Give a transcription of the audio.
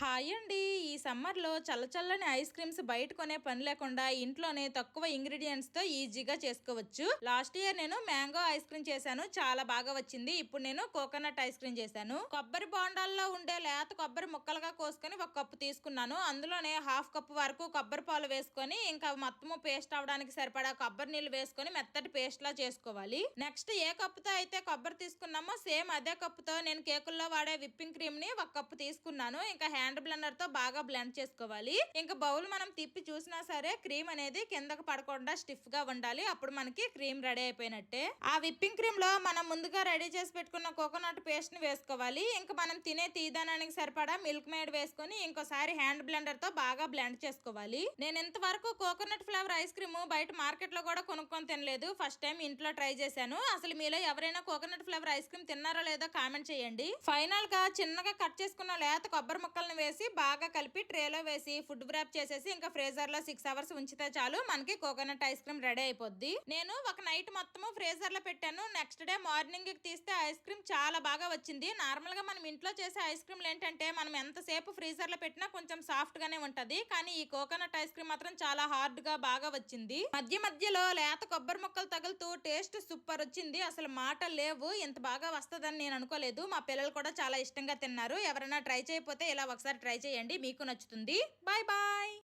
Hi అండి. ఈ సమ్మర్లో చల్లచల్లని ఐస్ క్రీమ్స్ బయట కొనే పని లేకుండా ఇంట్లోనే తక్కువ ఇంగ్రీడియంట్స్ తో ఈజీగా చేసుకోవచ్చు. లాస్ట్ ఇయర్ నేను మ్యాంగో ఐస్ క్రీమ్ చేశాను, చాలా బాగా వచ్చింది. ఇప్పుడు నేను కోకోనట్ ఐస్ క్రీమ్ చేశాను. కొబ్బరి బోండాల్లో ఉండే లేత కొబ్బరి ముక్కలుగా కోసుకొని ఒక కప్పు తీసుకున్నాను. అందులోనే హాఫ్ కప్ వరకు కొబ్బరి పాలు వేసుకొని ఇంకా మొత్తము పేస్ట్ అవడానికి సరిపడా కొబ్బరి నీళ్ళు వేసుకొని మెత్తటి పేస్ట్ లా చేసుకోవాలి. నెక్స్ట్ ఏ కప్పుతో అయితే కొబ్బరి తీసుకున్నామో సేమ్ అదే కప్పుతో నేను కేకుల్లో వాడే విప్పింగ్ క్రీమ్ ని ఒక కప్పు తీసుకున్నాను. ఇంకా హ్యాండ్ బ్లెండర్ తో బాగా బ్లెండ్ చేసుకోవాలి. ఇంకా బౌల్ మనం తిప్పి చూసినా సరే క్రీమ్ అనేది కిందకు పడకుండా స్టిఫ్ గా ఉండాలి. అప్పుడు మనకి క్రీమ్ రెడీ అయిపోయినట్టే. ఆ విప్పింగ్ క్రీమ్ లో మనం ముందుగా రెడీ చేసి పెట్టుకున్న కోకోనట్ పేస్ట్ ని వేసుకోవాలి. ఇంకా మనం తినే తీదానానికి సరిపడా మిల్క్ మేడ్ వేసుకొని ఇంకోసారి హ్యాండ్ బ్లెండర్ తో బాగా బ్లెండ్ చేసుకోవాలి. నేను ఇంతవరకు కోకోనట్ ఫ్లేవర్ ఐస్ క్రీమ్ బయట మార్కెట్ లో కూడా కొనుక్కొని తినలేదు. ఫస్ట్ టైం ఇంట్లో ట్రై చేశాను. అసలు మీలో ఎవరైనా కోకోనట్ ఫ్లేవర్ ఐస్ క్రీమ్ తిన్నారో లేదో కామెంట్ చేయండి. ఫైనల్ గా చిన్నగా కట్ చేసుకున్న లేత కొబ్బరి ముక్కలు వేసి బాగా కలిపి ట్రేలో వేసి ఫుడ్ వ్రాప్ చేసేసి ఇంకా ఫ్రీజర్ లో 6 అవర్స్ ఉంచితే చాలు మనకి కోకోనట్ ఐస్ క్రీమ్ రెడీ అయిపోద్ది. నేను ఒక నైట్ మొత్తము ఫ్రీజర్ లో పెట్టాను. నెక్స్ట్ డే మార్నింగ్ తీస్తే ఐస్ క్రీమ్ చాలా బాగా వచ్చింది. నార్మల్ గా మనం ఇంట్లో చేసే ఐస్ క్రీమ్లు ఏంటంటే మనం ఎంతసేపు ఫ్రీజర్ లో పెట్టినా కొంచెం సాఫ్ట్ గానే ఉంటది. కానీ ఈ కోకోనట్ ఐస్ క్రీమ్ మాత్రం చాలా హార్డ్ గా బాగా వచ్చింది. మధ్య మధ్యలో లేత కొబ్బరి ముక్కలు తగులుతూ టేస్ట్ సూపర్ వచ్చింది. అసలు మాట లేవు, ఇంత బాగా వస్తుందని నేను అనుకోలేదు. మా పిల్లలు కూడా చాలా ఇష్టంగా తిన్నారు. ఎవరైనా ట్రై చేయకపోతే ఇలా ఒకసారి ట్రై చేయండి, మీకు నచ్చుతుంది. Bye bye.